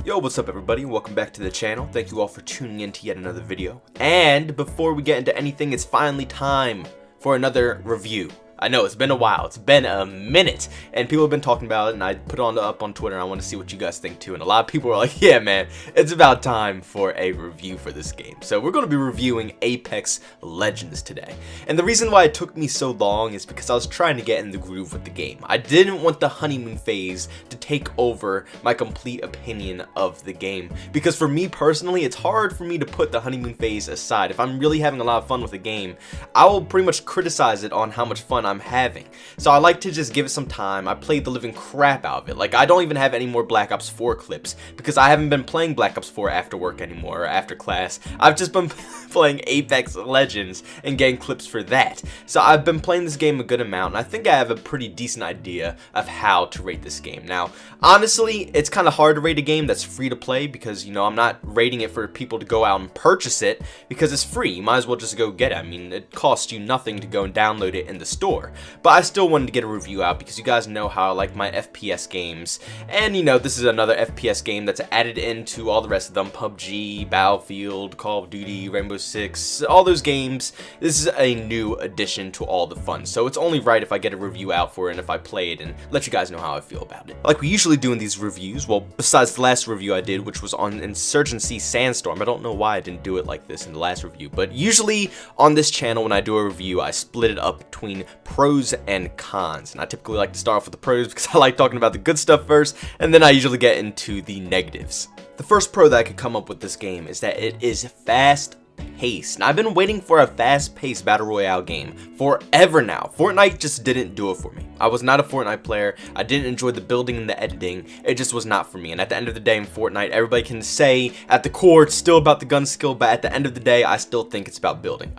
Yo, what's up everybody? Welcome back to the channel. Thank you all for tuning in to yet another video. And before we get into anything, it's finally time for another review. I know, it's been a while, it's been a minute, and people have been talking about it, and I put it up on Twitter, and I want to see what you guys think too, and a lot of people are like, yeah man, it's about time for a review for this game. So we're going to be reviewing Apex Legends today, and the reason why it took me so long is because I was trying to get in the groove with the game. I didn't want the honeymoon phase to take over my complete opinion of the game, because for me personally, it's hard for me to put the honeymoon phase aside. If I'm really having a lot of fun with a game, I will pretty much criticize it on how much fun I'm having. So I like to just give it some time. I played the living crap out of it. Like, I don't even have any more Black Ops 4 clips because I haven't been playing Black Ops 4 after work anymore, or after class. I've just been playing Apex Legends and getting clips for that. So I've been playing this game a good amount, and I think I have a pretty decent idea of how to rate this game. Now, honestly, it's kind of hard to rate a game that's free to play because, you know, I'm not rating it for people to go out and purchase it because it's free. You might as well just go get it. I mean, it costs you nothing to go and download it in the store. But I still wanted to get a review out because you guys know how I like my FPS games, and you know, this is another FPS game that's added into all the rest of them: PUBG, Battlefield, Call of Duty, Rainbow Six, all those games. This is a new addition to all the fun, so it's only right if I get a review out for it and if I play it and let you guys know how I feel about it. Like we usually do in these reviews, well, besides the last review I did, which was on Insurgency Sandstorm. I don't know why I didn't do it like this in the last review, but usually on this channel when I do a review, I split it up between pros and cons, and I typically like to start off with the pros because I like talking about the good stuff first, and then I usually get into the negatives. The first pro that I could come up with this game is that it is fast paced, and I've been waiting for a fast-paced battle royale game forever now. Fortnite just didn't do it for me. I was not a Fortnite player. I didn't enjoy the building and the editing. It just was not for me. And at the end of the day in Fortnite, everybody can say at the core it's still about the gun skill, but at the end of the day, I still think it's about building.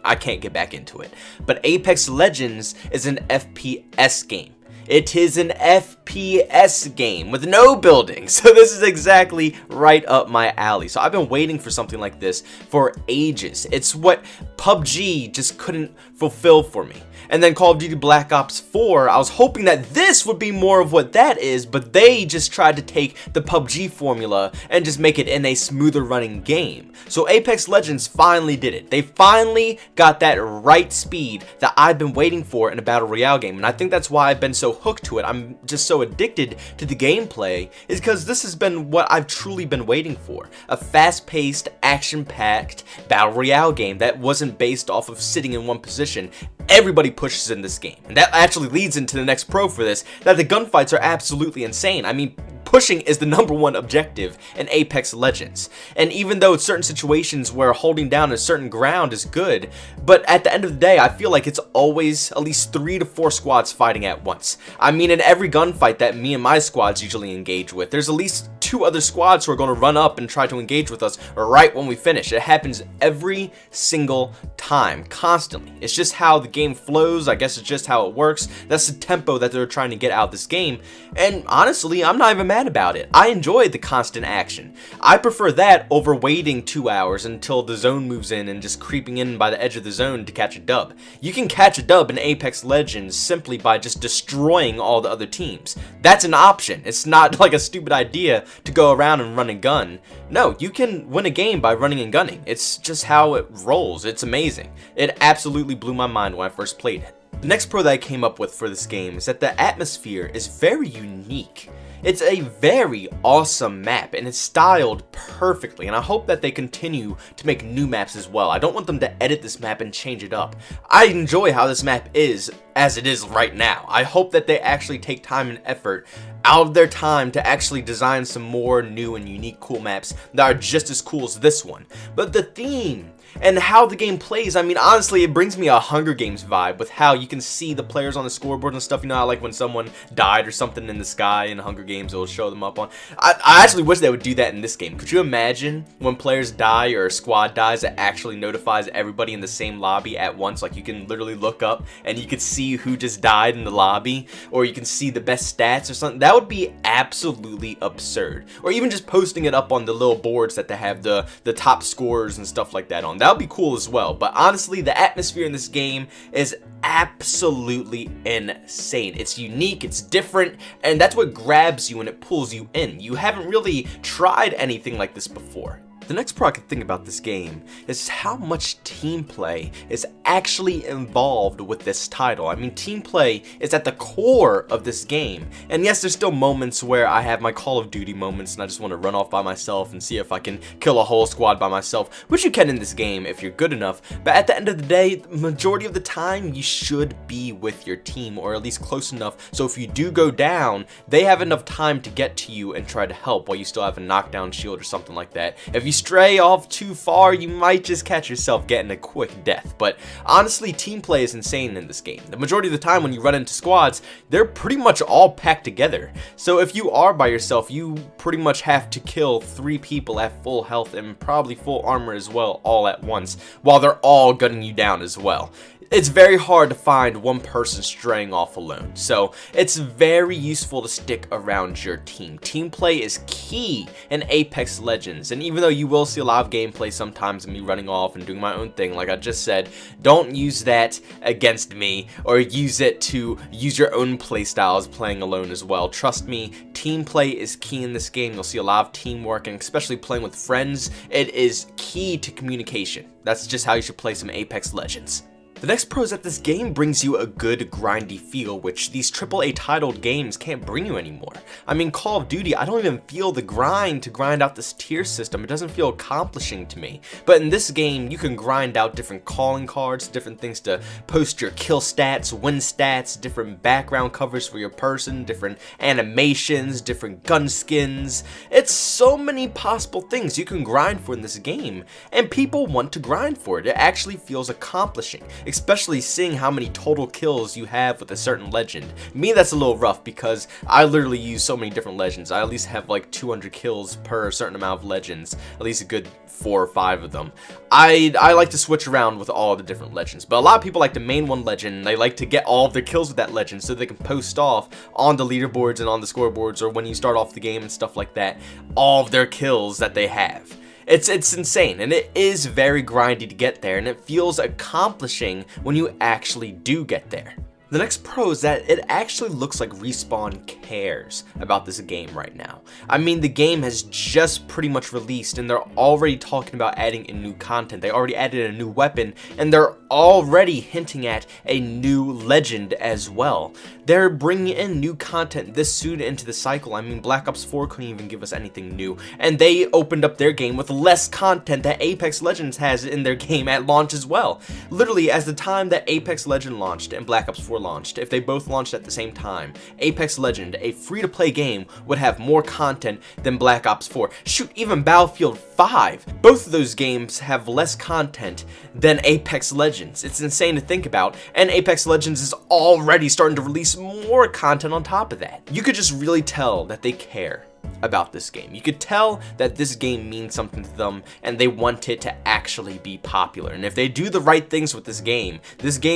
I can't get back into it. But Apex Legends is an FPS game. It is an FPS game with no building, so this is exactly right up my alley. So I've been waiting for something like this for ages. It's what PUBG just couldn't fulfill for me. And then Call of Duty Black Ops 4, I was hoping that this would be more of what that is, but they just tried to take the PUBG formula and just make it in a smoother running game. So Apex Legends finally did it. They finally got that right speed that I've been waiting for in a battle royale game, and I think that's why I've been so hooked to it. I'm just so addicted to the gameplay, is because this has been what I've truly been waiting for. A fast-paced, action-packed battle royale game that wasn't based off of sitting in one position. Everybody pushes in this game, and that actually leads into the next pro for this, that the gunfights are absolutely insane. I mean, pushing is the #1 objective in Apex Legends, and even though it's certain situations where holding down a certain ground is good, but at the end of the day, I feel like it's always at least 3 to 4 squads fighting at once. I mean, in every gunfight that me and my squads usually engage with, there's at least 2 other squads who are going to run up and try to engage with us right when we finish. It happens every single time, constantly. It's just how the game flows. I guess it's just how it works. That's the tempo that they're trying to get out of this game, and honestly, I'm not even mad about it. I enjoy the constant action. I prefer that over waiting 2 hours until the zone moves in and just creeping in by the edge of the zone to catch a dub. You can catch a dub in Apex Legends simply by just destroying all the other teams. That's an option. It's not like a stupid idea to go around and run and gun. No, you can win a game by running and gunning. It's just how it rolls. It's amazing. It absolutely blew my mind when I first played it. The next pro that I came up with for this game is that the atmosphere is very unique. It's a very awesome map, and it's styled perfectly, and I hope that they continue to make new maps as well. I don't want them to edit this map and change it up. I enjoy how this map is as it is right now. I hope that they actually take time and effort out of their time to actually design some more new and unique cool maps that are just as cool as this one. But the theme and how the game plays, I mean, honestly, it brings me a Hunger Games vibe with how you can see the players on the scoreboard and stuff. You know how, like, when someone died or something in the sky in Hunger Games, it will show them up on. I actually wish they would do that in this game. Could you imagine when players die or a squad dies, it actually notifies everybody in the same lobby at once? Like, you can literally look up and you could see who just died in the lobby, or you can see the best stats or something. That would be absolutely absurd. Or even just posting it up on the little boards that they have the top scores and stuff like that on. that'll be cool as well. But honestly, the atmosphere in this game is absolutely insane. It's unique, it's different, and that's what grabs you and it pulls you in. You haven't really tried anything like this before. The next pro I can think about this game is how much team play is actually involved with this title. I mean, team play is at the core of this game. And yes, there's still moments where I have my Call of Duty moments and I just want to run off by myself and see if I can kill a whole squad by myself, which you can in this game if you're good enough. But at the end of the day, the majority of the time, you should be with your team, or at least close enough so if you do go down, they have enough time to get to you and try to help while you still have a knockdown shield or something like that. If you stray off too far, you might just catch yourself getting a quick death. But honestly, team play is insane in this game. The majority of the time when you run into squads, they're pretty much all packed together. So if you are by yourself, you pretty much have to kill 3 people at full health and probably full armor as well, all at once, while they're all gunning you down as well. It's very hard to find one person straying off alone, so it's very useful to stick around your team. Team play is key in Apex Legends, and even though you will see a lot of gameplay sometimes of me running off and doing my own thing, like I just said, don't use that against me or use it to use your own playstyles playing alone as well. Trust me, team play is key in this game. You'll see a lot of teamwork, and especially playing with friends, it is key to communication. That's just how you should play some Apex Legends. The next pro is that this game brings you a good grindy feel, which these AAA titled games can't bring you anymore. I mean, Call of Duty, I don't even feel the grind to grind out this tier system. It doesn't feel accomplishing to me. But in this game, you can grind out different calling cards, different things to post your kill stats, win stats, different background covers for your person, different animations, different gun skins. It's so many possible things you can grind for in this game, and people want to grind for it. It actually feels accomplishing, especially seeing how many total kills you have with a certain legend. Me, that's a little rough because I literally use so many different legends. I at least have like 200 kills per certain amount of legends, at least a good 4 or 5 of them. I like to switch around with all the different legends, but a lot of people like to main one legend, and they like to get all of their kills with that legend so they can post off on the leaderboards and on the scoreboards, or when you start off the game and stuff like that, all of their kills that they have. It's insane, and it is very grindy to get there, and it feels accomplishing when you actually do get there. The next pro is that it actually looks like Respawn cares about this game right now. I mean, the game has just pretty much released and they're already talking about adding in new content. They already added a new weapon and they're already hinting at a new legend as well. They're bringing in new content this soon into the cycle. I mean, Black Ops 4 couldn't even give us anything new, and they opened up their game with less content that Apex Legends has in their game at launch as well. Literally, as the time that Apex Legend launched and Black Ops 4 launched, if they both launched at the same time, Apex Legend, a free-to-play game, would have more content than Black Ops 4. Shoot, even Battlefield 5. Both of those games have less content than Apex Legends. It's insane to think about, and Apex Legends is already starting to release more content on top of that. You could just really tell that they care about this game. You could tell that this game means something to them and they want it to actually be popular. And if they do the right things with this game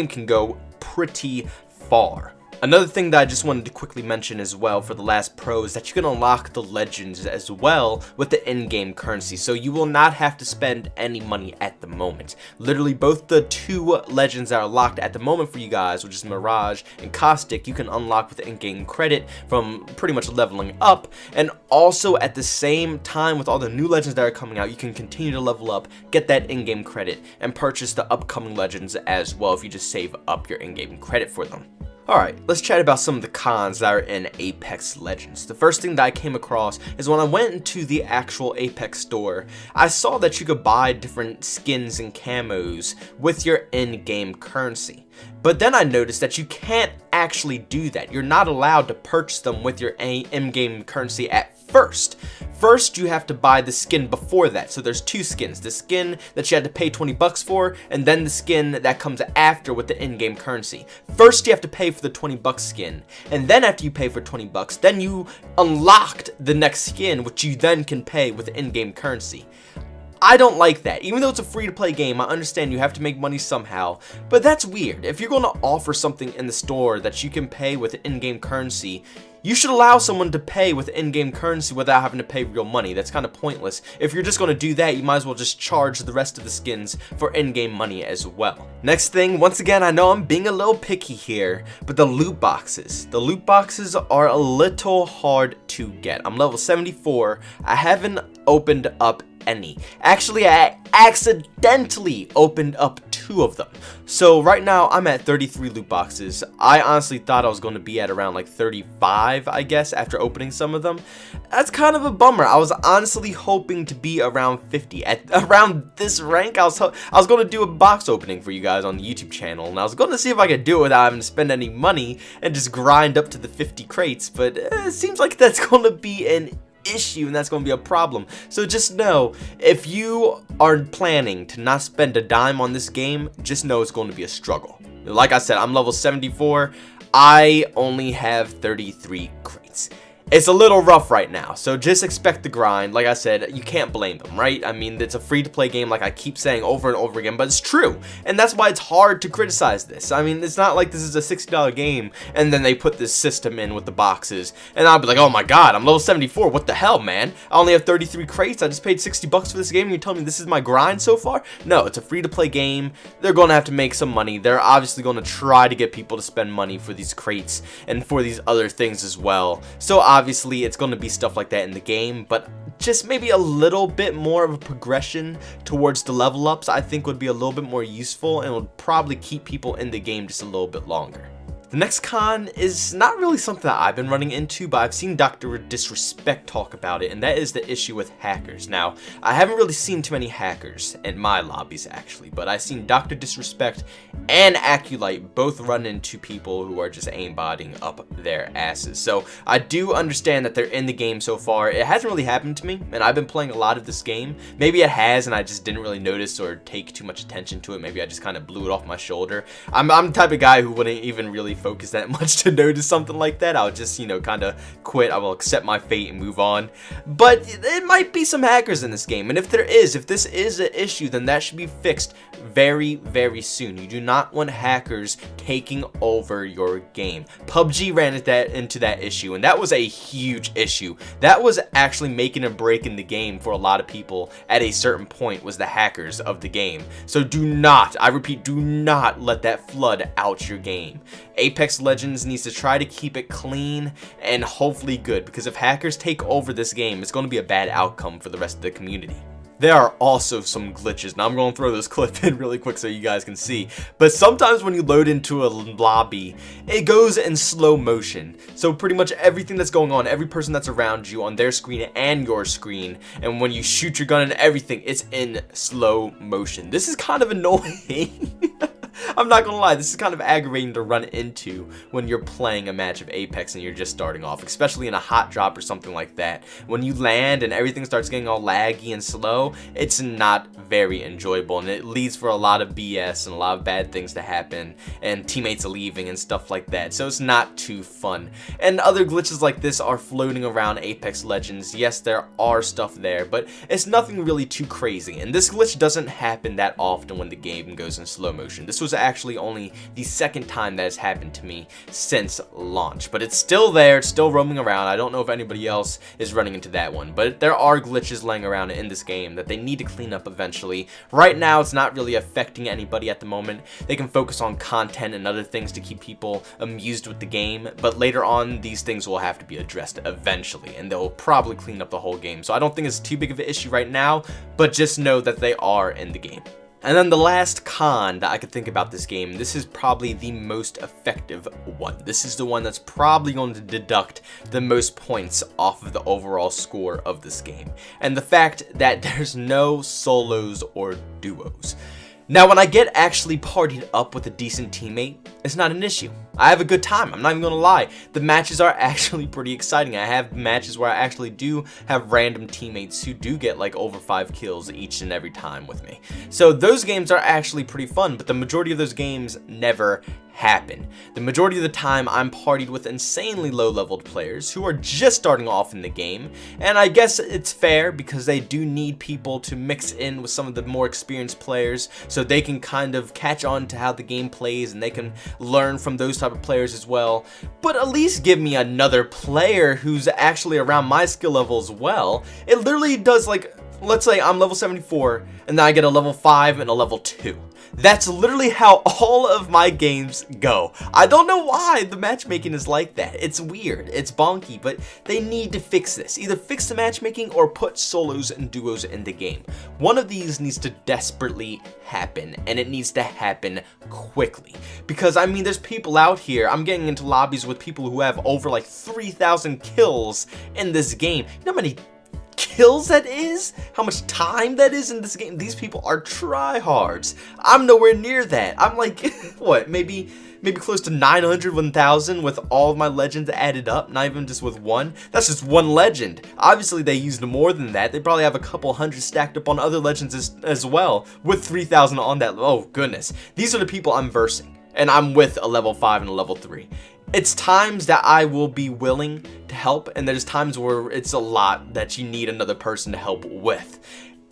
can go pretty far. Another thing that I just wanted to quickly mention as well for the last pro is that you can unlock the legends as well with the in-game currency, so you will not have to spend any money at the moment. Literally both the 2 legends that are locked at the moment for you guys, which is Mirage and Caustic, you can unlock with the in-game credit from pretty much leveling up, and also at the same time with all the new legends that are coming out, you can continue to level up, get that in-game credit, and purchase the upcoming legends as well if you just save up your in-game credit for them. Alright, let's chat about some of the cons that are in Apex Legends. The first thing that I came across is when I went into the actual Apex store, I saw that you could buy different skins and camos with your in-game currency. But then I noticed that you can't actually do that. You're not allowed to purchase them with your in-game currency at first. First, you have to buy the skin before that. So there's 2 skins. The skin that you had to pay 20 bucks for, and then the skin that comes after with the in-game currency. First, you have to pay for the 20 bucks skin, and then after you pay for 20 bucks, then you unlocked the next skin, which you then can pay with the in-game currency. I don't like that. Even though it's a free-to-play game, I understand you have to make money somehow, but that's weird. If you're going to offer something in the store that you can pay with in-game currency, You should allow someone to pay with in-game currency without having to pay real money. That's kind of pointless. If you're just going to do that, you might as well just charge the rest of the skins for in-game money as well. Next thing, once again, I know I'm being a little picky here, but the loot boxes. The loot boxes are a little hard to get. I'm level 74. I haven't opened up any. Actually, I accidentally opened up 2 of them. So right now I'm at 33 loot boxes. I honestly thought I was going to be at around like 35, I guess, after opening some of them. That's kind of a bummer. I was honestly hoping to be around 50. At around this rank, I was going to do a box opening for you guys on the YouTube channel, and I was going to see if I could do it without having to spend any money and just grind up to the 50 crates, but it seems like that's going to be an issue, and that's going to be a problem. So just know, if you are planning to not spend a dime on this game, just know it's going to be a struggle. Like I said, I'm level 74. I only have 33 crates. It's a little rough right now, so just expect the grind. Like I said, you can't blame them, right? I mean, it's a free-to-play game, like I keep saying over and over again, but it's true, and that's why it's hard to criticize this. I mean, it's not like this is a $60 game, and then they put this system in with the boxes, and I'll be like, oh my god, I'm level 74, what the hell, man? I only have 33 crates, I just paid $60 for this game, and you're telling me this is my grind so far? No, it's a free-to-play game. They're going to have to make some money. They're obviously going to try to get people to spend money for these crates, and for these other things as well. So obviously, it's going to be stuff like that in the game, but just maybe a little bit more of a progression towards the level ups I think would be a little bit more useful, and would probably keep people in the game just a little bit longer. The next con is not really something that I've been running into, but I've seen Dr. Disrespect talk about it, and that is the issue with hackers. Now, I haven't really seen too many hackers in my lobbies, actually, but I've seen Dr. Disrespect and Aculite both run into people who are just aimbotting up their asses. So, I do understand that they're in the game so far. It hasn't really happened to me, and I've been playing a lot of this game. Maybe it has, and I just didn't really notice or take too much attention to it. Maybe I just kind of blew it off my shoulder. I'm the type of guy who wouldn't even really focus that much to notice something like that. I'll just, kind of quit. I will accept my fate and move on. But it might be some hackers in this game, and if this is an issue, then that should be fixed very, very soon. You do not want hackers taking over your game. PUBG ran into that issue, and that was a huge issue. That was actually making a break in the game for a lot of people at a certain point, was the hackers of the game. So do not, I repeat, do not let that flood out your game. Apex Legends needs to try to keep it clean and hopefully good, because if hackers take over this game, it's going to be a bad outcome for the rest of the community. There are also some glitches. Now I'm going to throw this clip in really quick so you guys can see. But sometimes when you load into a lobby, it goes in slow motion. So pretty much everything that's going on, every person that's around you on their screen and your screen, and when you shoot your gun and everything, it's in slow motion. This is kind of annoying. I'm not gonna lie, this is kind of aggravating to run into when you're playing a match of Apex and you're just starting off, especially in a hot drop or something like that. When you land and everything starts getting all laggy and slow, it's not very enjoyable, and it leads for a lot of BS and a lot of bad things to happen, and teammates leaving and stuff like that, so it's not too fun. And other glitches like this are floating around Apex Legends. Yes, there are stuff there, but it's nothing really too crazy, and this glitch doesn't happen that often when the game goes in slow motion. This was actually only the second time that has happened to me since launch, but it's still there, it's still roaming around. I don't know if anybody else is running into that one, but there are glitches laying around in this game that they need to clean up eventually. Right now, it's not really affecting anybody at the moment. They can focus on content and other things to keep people amused with the game, but later on, these things will have to be addressed eventually, and they'll probably clean up the whole game. So I don't think it's too big of an issue right now, but just know that they are in the game. And then the last con that I could think about this game, this is probably the most effective one. This is the one that's probably going to deduct the most points off of the overall score of this game. And the fact that there's no solos or duos. Now, when I get actually partied up with a decent teammate, it's not an issue. I have a good time, I'm not even gonna lie. The matches are actually pretty exciting. I have matches where I actually do have random teammates who do get like over 5 kills each and every time with me. So those games are actually pretty fun, but the majority of those games never happen. The majority of the time I'm partied with insanely low leveled players who are just starting off in the game, and I guess it's fair because they do need people to mix in with some of the more experienced players so they can kind of catch on to how the game plays and they can learn from those type of players as well. But at least give me another player who's actually around my skill level as well. It literally does, like, let's say I'm level 74 and then I get a level 5 and a level 2. That's literally how all of my games go. I don't know why the matchmaking is like that. It's weird, it's bonky, but they need to fix this. Either fix the matchmaking or put solos and duos in the game. One of these needs to desperately happen, and it needs to happen quickly. Because, I mean, there's people out here, I'm getting into lobbies with people who have over like 3,000 kills in this game. You know how many kills that is? How much time that is in this game? These people are tryhards. I'm nowhere near that. I'm like, what, maybe close to 900, 1,000 with all of my legends added up, not even just with one. That's just one legend. Obviously they used more than that. They probably have a couple hundred stacked up on other legends as well, with 3,000 on that. Oh goodness. These are the people I'm versing, and I'm with a level 5 and a level 3. It's times that I will be willing to help, and there's times where it's a lot that you need another person to help with.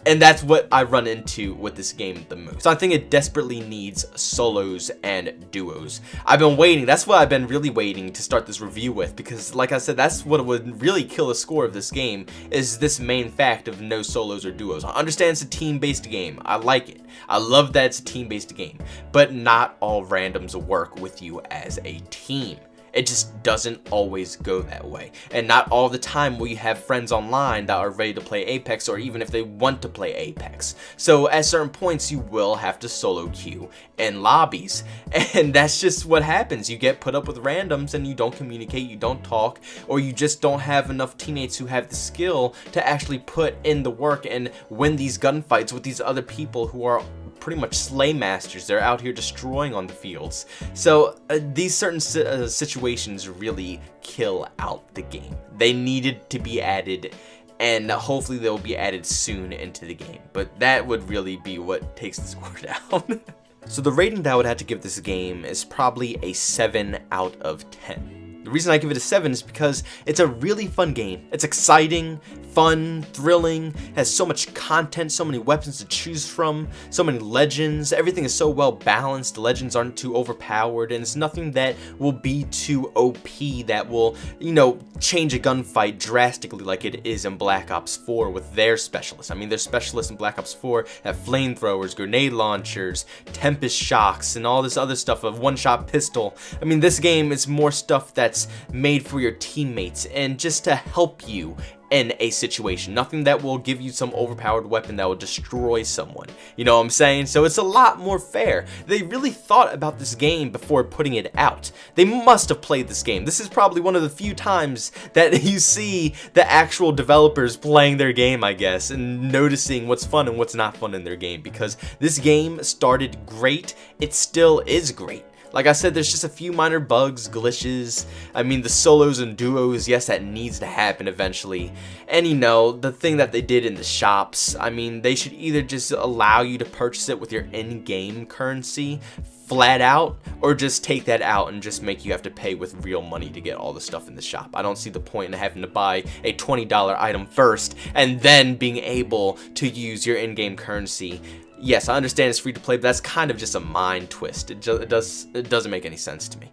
And that's what I run into with this game the most. So I think it desperately needs solos and duos. I've been waiting, that's what I've been really waiting to start this review with, because like I said, that's what would really kill the score of this game, is this main fact of no solos or duos. I understand it's a team-based game, I like it. I love that it's a team-based game, but not all randoms work with you as a team. It just doesn't always go that way. And not all the time will you have friends online that are ready to play Apex, or even if they want to play Apex. So at certain points you will have to solo queue in lobbies. And that's just what happens. You get put up with randoms and you don't communicate, you don't talk, or you just don't have enough teammates who have the skill to actually put in the work and win these gunfights with these other people who are pretty much slay masters. They're out here destroying on the fields. So these certain situations really kill out the game. They needed to be added, and hopefully they'll be added soon into the game. But that would really be what takes the score down. So the rating that I would have to give this game is probably a 7 out of 10. The reason I give it a 7 is because it's a really fun game. It's exciting, fun, thrilling, has so much content, so many weapons to choose from, so many legends. Everything is so well balanced. The legends aren't too overpowered, and it's nothing that will be too OP that will, you know, change a gunfight drastically like it is in Black Ops 4 with their specialists. I mean, their specialists in Black Ops 4 have flamethrowers, grenade launchers, Tempest shocks, and all this other stuff, a one-shot pistol. I mean, this game is more stuff that's made for your teammates and just to help you in a situation. Nothing that will give you some overpowered weapon that will destroy someone. You know what I'm saying? So it's a lot more fair. They really thought about this game before putting it out. They must have played this game. This is probably one of the few times that you see the actual developers playing their game, I guess, and noticing what's fun and what's not fun in their game, because this game started great. It still is great. Like I said, there's just a few minor bugs, glitches. I mean, the solos and duos, yes, that needs to happen eventually. And you know, the thing that they did in the shops, I mean, they should either just allow you to purchase it with your in-game currency flat out, or just take that out and just make you have to pay with real money to get all the stuff in the shop. I don't see the point in having to buy a $20 item first and then being able to use your in-game currency. Yes, I understand it's free to play, but that's kind of just a mind twist. It doesn't make any sense to me.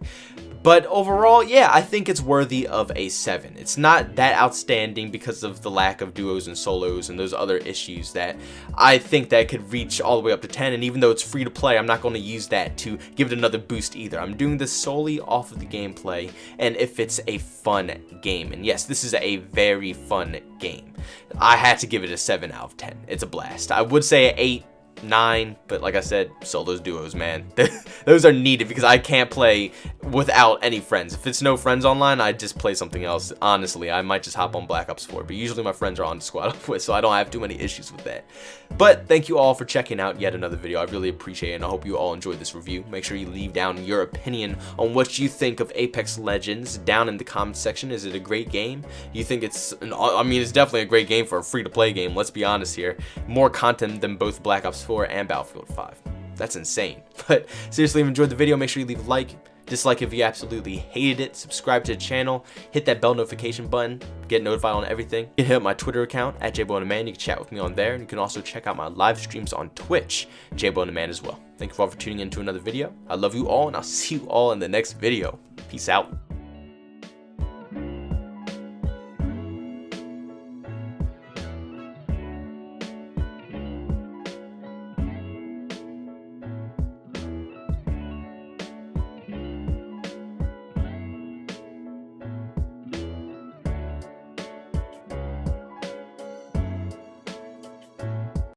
But overall, yeah, I think it's worthy of a 7. It's not that outstanding because of the lack of duos and solos and those other issues that I think that could reach all the way up to 10. And even though it's free to play, I'm not going to use that to give it another boost either. I'm doing this solely off of the gameplay and if it's a fun game. And yes, this is a very fun game. I had to give it a 7 out of 10. It's a blast. I would say an 8. 9, but like I said, solos, duos, man, those are needed because I can't play without any friends. If it's no friends online, I just play something else. Honestly, I might just hop on Black Ops 4, but usually my friends are on the squad up with, so I don't have too many issues with that. But thank you all for checking out yet another video. I really appreciate it, and I hope you all enjoyed this review. Make sure you leave down your opinion on what you think of Apex Legends down in the comments section. Is it a great game? You think it's I mean, it's definitely a great game for a free-to-play game. Let's be honest here. More content than both Black Ops 4 and Battlefield 5. That's insane. But seriously, if you enjoyed the video, make sure you leave a like. Dislike if you absolutely hated it. Subscribe to the channel. Hit that bell notification button. Get notified on everything. You can hit up my Twitter account at JBoneTheMan. You can chat with me on there. And you can also check out my live streams on Twitch, JBoneTheMan as well. Thank you all for tuning in to another video. I love you all, and I'll see you all in the next video. Peace out.